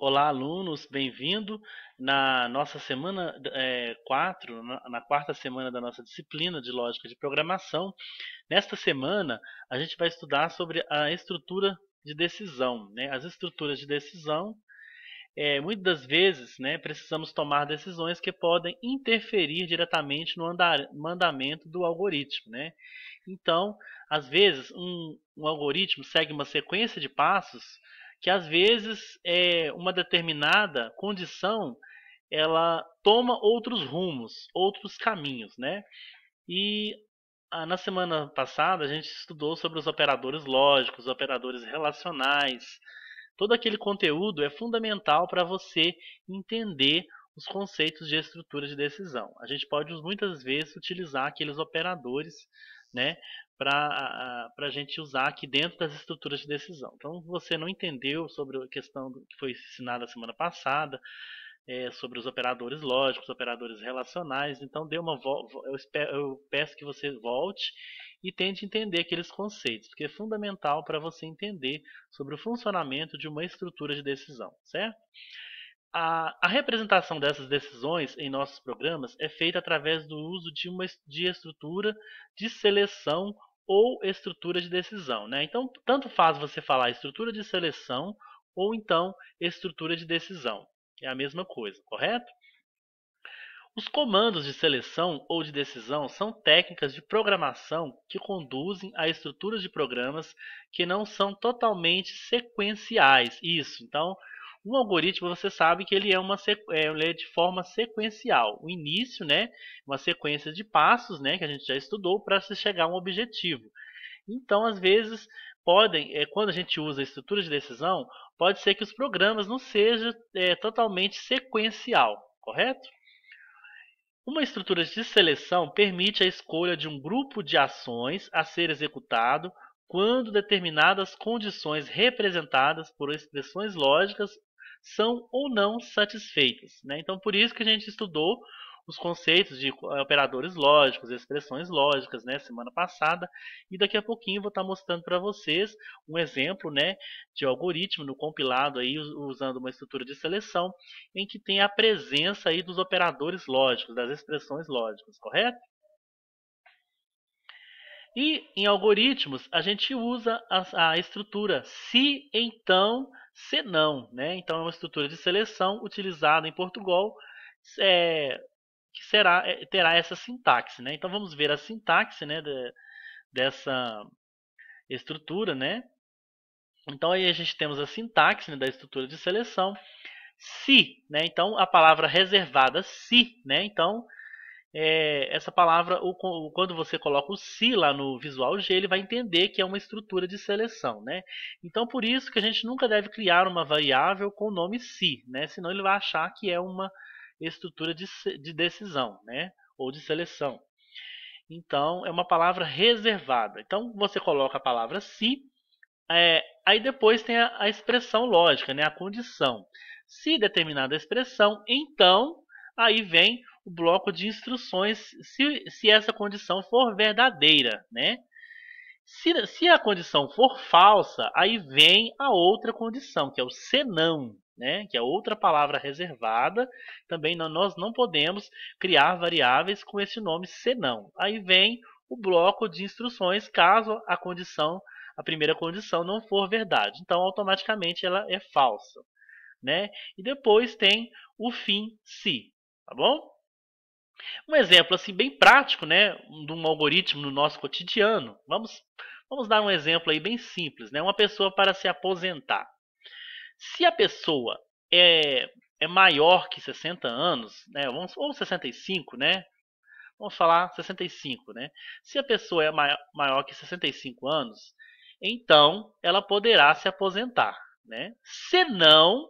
Olá, alunos, bem-vindo na nossa semana 4, na quarta semana da nossa disciplina de Lógica de Programação. Nesta semana, a gente vai estudar sobre a estrutura de decisão, né? As estruturas de decisão, muitas das vezes, né, precisamos tomar decisões que podem interferir diretamente no andamento do algoritmo, né? Então, às vezes, um algoritmo segue uma sequência de passos que, às vezes, uma determinada condição ela toma outros rumos, outros caminhos, né? E na semana passada a gente estudou sobre os operadores lógicos, operadores relacionais. Todo aquele conteúdo é fundamental para você entender os conceitos de estrutura de decisão. A gente pode muitas vezes utilizar aqueles operadores, né, para a gente usar aqui dentro das estruturas de decisão. Então, você não entendeu sobre a questão que foi ensinada a semana passada, sobre os operadores lógicos, operadores relacionais. Então, eu peço que você volte e tente entender aqueles conceitos, porque é fundamental para você entender sobre o funcionamento de uma estrutura de decisão, certo? A representação dessas decisões em nossos programas é feita através do uso de estrutura de seleção ou estrutura de decisão, né? Então, tanto faz você falar estrutura de seleção ou então estrutura de decisão. É a mesma coisa, correto? Os comandos de seleção ou de decisão são técnicas de programação que conduzem a estruturas de programas que não são totalmente sequenciais. Isso, então, um algoritmo você sabe que ele é de forma sequencial. O início, né, uma sequência de passos, né, que a gente já estudou para se chegar a um objetivo. Então, às vezes, quando a gente usa a estrutura de decisão, pode ser que os programas não sejam totalmente sequencial, correto? Uma estrutura de seleção permite a escolha de um grupo de ações a ser executado quando determinadas condições representadas por expressões lógicas são ou não satisfeitas, né? Então, por isso que a gente estudou os conceitos de operadores lógicos, expressões lógicas, né, semana passada, e daqui a pouquinho vou estar mostrando para vocês um exemplo, né, de algoritmo no compilado aí usando uma estrutura de seleção em que tem a presença aí dos operadores lógicos, das expressões lógicas, correto? E em algoritmos a gente usa a estrutura se, então, se não, né? Então é uma estrutura de seleção utilizada em Portugal, que terá essa sintaxe, né? Então vamos ver a sintaxe, né, dessa estrutura, né? Então aí a gente temos a sintaxe, né, da estrutura de seleção. Se, né? Então a palavra reservada se, né? Então essa palavra, quando você coloca o se lá no Visual G, ele vai entender que é uma estrutura de seleção, né? Então por isso que a gente nunca deve criar uma variável com o nome se, né? Senão ele vai achar que é uma estrutura de decisão, né? Ou de seleção. Então é uma palavra reservada. Então você coloca a palavra se, aí depois tem a expressão lógica, né? A condição. Se determinada expressão, então aí vem o bloco de instruções se essa condição for verdadeira, né? Se a condição for falsa, aí vem a outra condição, que é o senão, né? Que é outra palavra reservada. Também nós não podemos criar variáveis com esse nome senão. Aí vem o bloco de instruções caso a primeira condição não for verdade. Então, automaticamente ela é falsa, né? E depois tem o fim se, tá bom? Um exemplo assim bem prático, né, de um algoritmo no nosso cotidiano. Vamos dar um exemplo aí bem simples, né? Uma pessoa para se aposentar. Se a pessoa é maior que 60 anos, né, ou 65, né? Vamos falar 65, né? Se a pessoa é maior que 65 anos, então ela poderá se aposentar, né? Se não,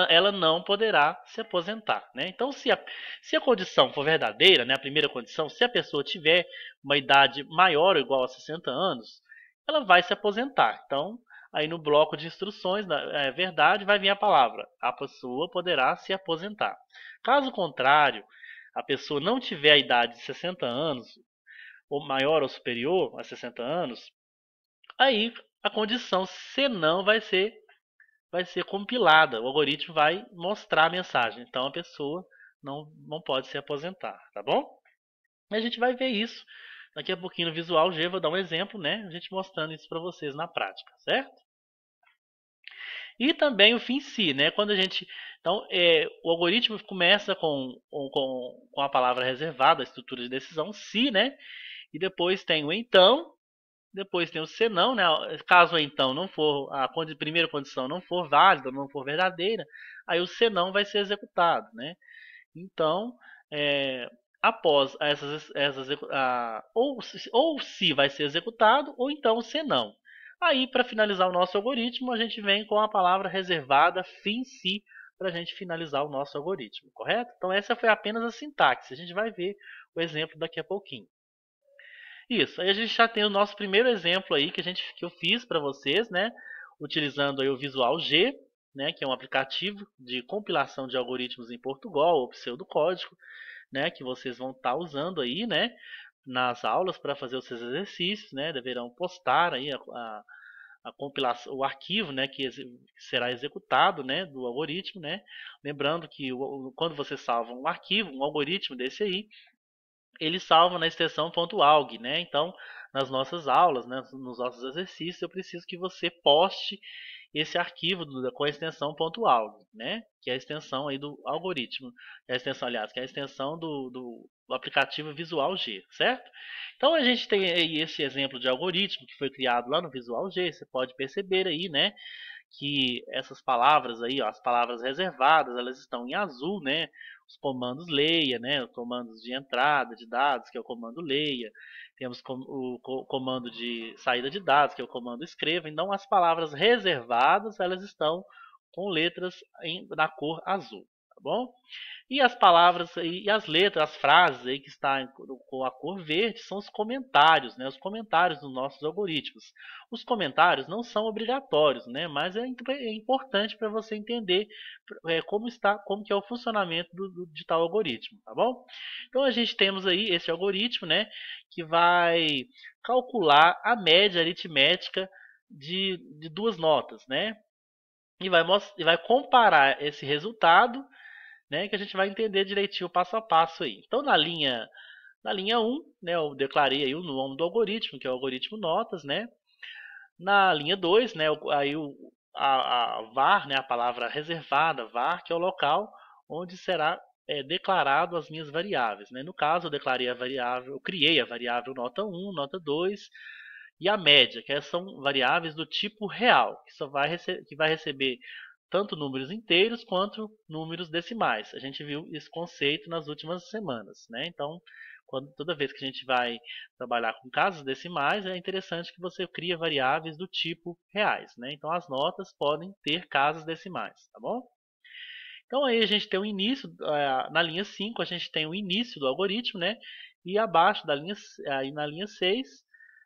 ela não poderá se aposentar, né? Então, se a condição for verdadeira, né, a primeira condição, se a pessoa tiver uma idade maior ou igual a 60 anos, ela vai se aposentar. Então, aí no bloco de instruções, na verdade, vai vir a palavra: a pessoa poderá se aposentar. Caso contrário, a pessoa não tiver a idade de 60 anos, ou maior ou superior a 60 anos, aí a condição se não vai ser vai ser compilada, o algoritmo vai mostrar a mensagem. Então a pessoa não pode se aposentar, tá bom? E a gente vai ver isso daqui a pouquinho no Visual G, vou dar um exemplo, né? A gente mostrando isso para vocês na prática, certo? E também o fim si, né? Quando a gente. Então, o algoritmo começa com a palavra reservada, a estrutura de decisão, se, né? E depois tem o então, depois tem o senão, né? Caso o então não for, a primeira condição não for válida, não for verdadeira, aí o senão vai ser executado, né? Então, após ou se vai ser executado, ou então o senão. Aí, para finalizar o nosso algoritmo, a gente vem com a palavra reservada fim si para a gente finalizar o nosso algoritmo, correto? Então, essa foi apenas a sintaxe. A gente vai ver o exemplo daqui a pouquinho. Isso, aí a gente já tem o nosso primeiro exemplo aí que eu fiz para vocês, né? Utilizando aí o Visual G, né? Que é um aplicativo de compilação de algoritmos em Portugal ou pseudocódigo, né? Que vocês vão estar usando aí, né? Nas aulas para fazer os seus exercícios, né? Deverão postar aí a compilação, o arquivo, né? Que será executado, né? Do algoritmo, né? Lembrando que quando você salva um arquivo, um algoritmo desse aí, ele salva na extensão .alg, né? Então, nas nossas aulas, né, nos nossos exercícios, eu preciso que você poste esse arquivo com a extensão .alg, né? Que é a extensão aí do algoritmo, é a extensão, aliás, que é a extensão do aplicativo Visual G, certo? Então a gente tem aí esse exemplo de algoritmo que foi criado lá no Visual G, você pode perceber aí, né? Que essas palavras aí, ó, as palavras reservadas, elas estão em azul, né? Os comandos leia, né? Os comandos de entrada de dados, que é o comando leia. Temos o comando de saída de dados, que é o comando escreva. Então, as palavras reservadas, elas estão com letras na cor azul, tá bom? E as palavras e as letras, as frases aí que está com a cor verde são os comentários, né? Os comentários dos nossos algoritmos. Os comentários não são obrigatórios, né? Mas é importante para você entender como que é o funcionamento de tal algoritmo, tá bom? Então a gente temos aí esse algoritmo, né? Que vai calcular a média aritmética de duas notas, né? E vai comparar esse resultado, né, que a gente vai entender direitinho o passo a passo aí. Então, na linha 1, né, eu declarei aí o nome do algoritmo, que é o algoritmo notas, né? Na linha 2, né, aí a var, né, a palavra reservada, var, que é o local onde será declarado as minhas variáveis, né? No caso, eu criei a variável nota 1, nota 2 e a média, que são variáveis do tipo real, que vai receber tanto números inteiros quanto números decimais. A gente viu esse conceito nas últimas semanas, né? Então, toda vez que a gente vai trabalhar com casas decimais, é interessante que você crie variáveis do tipo reais, né? Então, as notas podem ter casas decimais, tá bom? Então, aí a gente tem o início, na linha 5, a gente tem o início do algoritmo, né? E abaixo aí na linha 6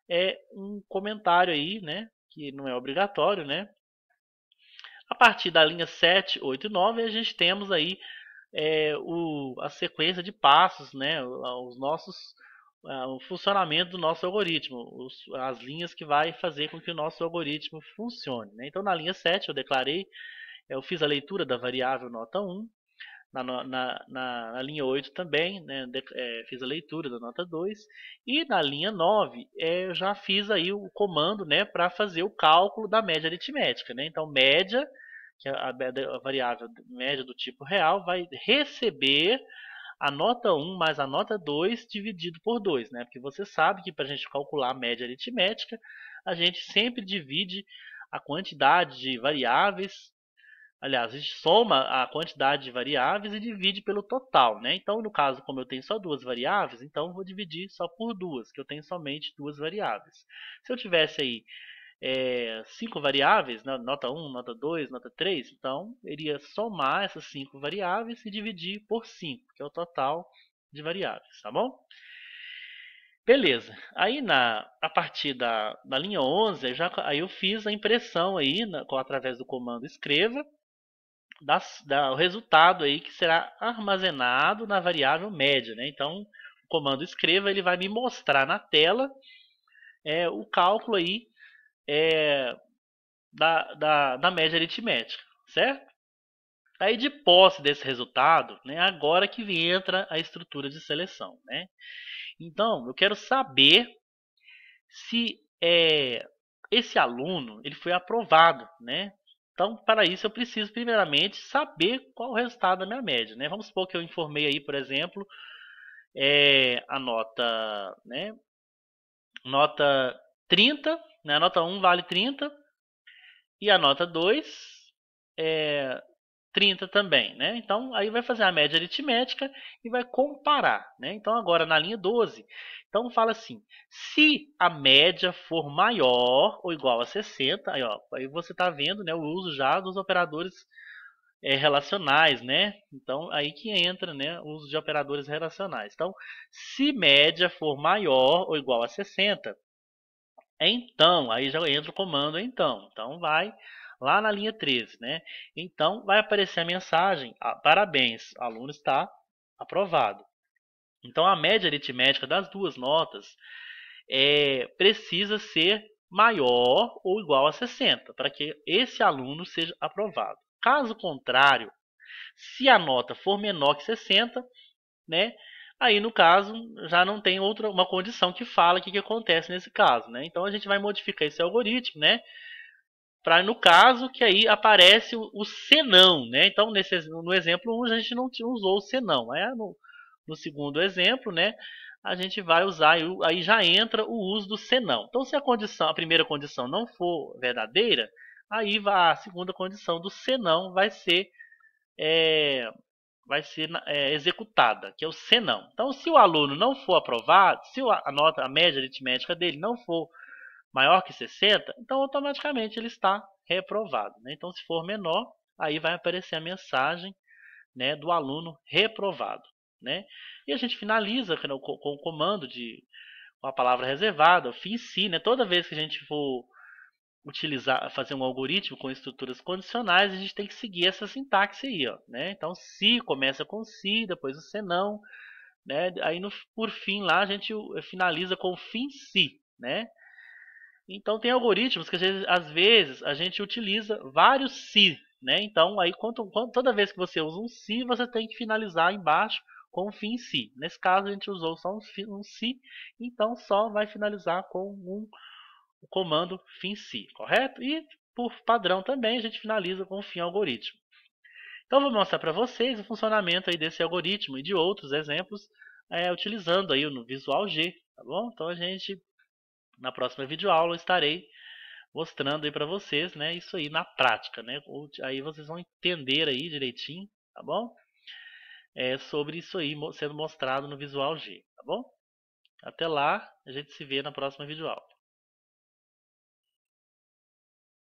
é um comentário aí, né? Que não é obrigatório, né? A partir da linha 7, 8 e 9, a gente temos aí a sequência de passos, né, o funcionamento do nosso algoritmo, as linhas que vai fazer com que o nosso algoritmo funcione, né? Então, na linha 7, eu fiz a leitura da variável nota 1, na linha 8 também, né, fiz a leitura da nota 2, e na linha 9 eu já fiz aí o comando, né, para fazer o cálculo da média aritmética, né? Então, média, que é a variável média do tipo real, vai receber a nota 1 mais a nota 2 dividido por 2, né? Porque você sabe que para a gente calcular a média aritmética, a gente sempre divide a quantidade de variáveis. Aliás, a gente soma a quantidade de variáveis e divide pelo total, né? Então, no caso, como eu tenho só duas variáveis, então eu vou dividir só por duas, que eu tenho somente duas variáveis. Se eu tivesse aí cinco variáveis, né, nota 1, nota 2, nota 3, então eu iria somar essas cinco variáveis e dividir por 5, que é o total de variáveis, tá bom? Beleza. Aí a partir da linha 11, aí eu fiz a impressão aí, através do comando escreva, o resultado aí que será armazenado na variável média, né? Então, o comando escreva ele vai me mostrar na tela o cálculo aí da média aritmética, certo? Aí de posse desse resultado, né, agora que entra a estrutura de seleção, né? Então, eu quero saber se esse aluno ele foi aprovado, né? Então, para isso eu preciso primeiramente saber qual o resultado da minha média, né? Vamos supor que eu informei aí, por exemplo, a nota, né? Nota 30, né? A nota 1 vale 30 e a nota 2 é 30 também, né? Então, aí vai fazer a média aritmética e vai comparar, né? Então, agora na linha 12, então fala assim, se a média for maior ou igual a 60, aí, ó, aí você está vendo, né, o uso já dos operadores relacionais, né? Então, aí que entra, né, o uso de operadores relacionais. Então, se média for maior ou igual a 60, então, aí já entra o comando então. Então vai lá na linha 13, né? Então vai aparecer a mensagem: parabéns, o aluno está aprovado. Então a média aritmética das duas notas precisa ser maior ou igual a 60 para que esse aluno seja aprovado. Caso contrário, se a nota for menor que 60, né? Aí no caso já não tem outra uma condição que fala o que acontece nesse caso, né? Então a gente vai modificar esse algoritmo, né? Para no caso que aí aparece o senão, né? Então no exemplo 1 a gente não usou o senão, no segundo exemplo, né? A gente vai usar aí já entra o uso do senão. Então se a primeira condição não for verdadeira, aí a segunda condição do senão é, vai ser executada, que é o senão. Então, se o aluno não for aprovado, se a média aritmética dele não for maior que 60, então automaticamente ele está reprovado, né? Então, se for menor, aí vai aparecer a mensagem, né, do aluno reprovado, né? E a gente finaliza com o comando com a palavra reservada, o fim si, né? Toda vez que a gente for fazer um algoritmo com estruturas condicionais, a gente tem que seguir essa sintaxe aí, ó, né? Então, se começa com se, depois o senão, né? Aí por fim lá a gente finaliza com o fim se, né? Então tem algoritmos que às vezes a gente utiliza vários se, né? Então aí toda vez que você usa um se, você tem que finalizar embaixo com o fim si. Nesse caso a gente usou só um se, então só vai finalizar com o comando fim si, correto? E por padrão também a gente finaliza com o fim algoritmo. Então eu vou mostrar para vocês o funcionamento aí desse algoritmo e de outros exemplos utilizando aí no Visual G, tá bom? Então a gente na próxima videoaula estarei mostrando aí para vocês, né, isso aí na prática, né? Aí vocês vão entender aí direitinho, tá bom? Sobre isso aí sendo mostrado no Visual G, tá bom? Até lá, a gente se vê na próxima videoaula.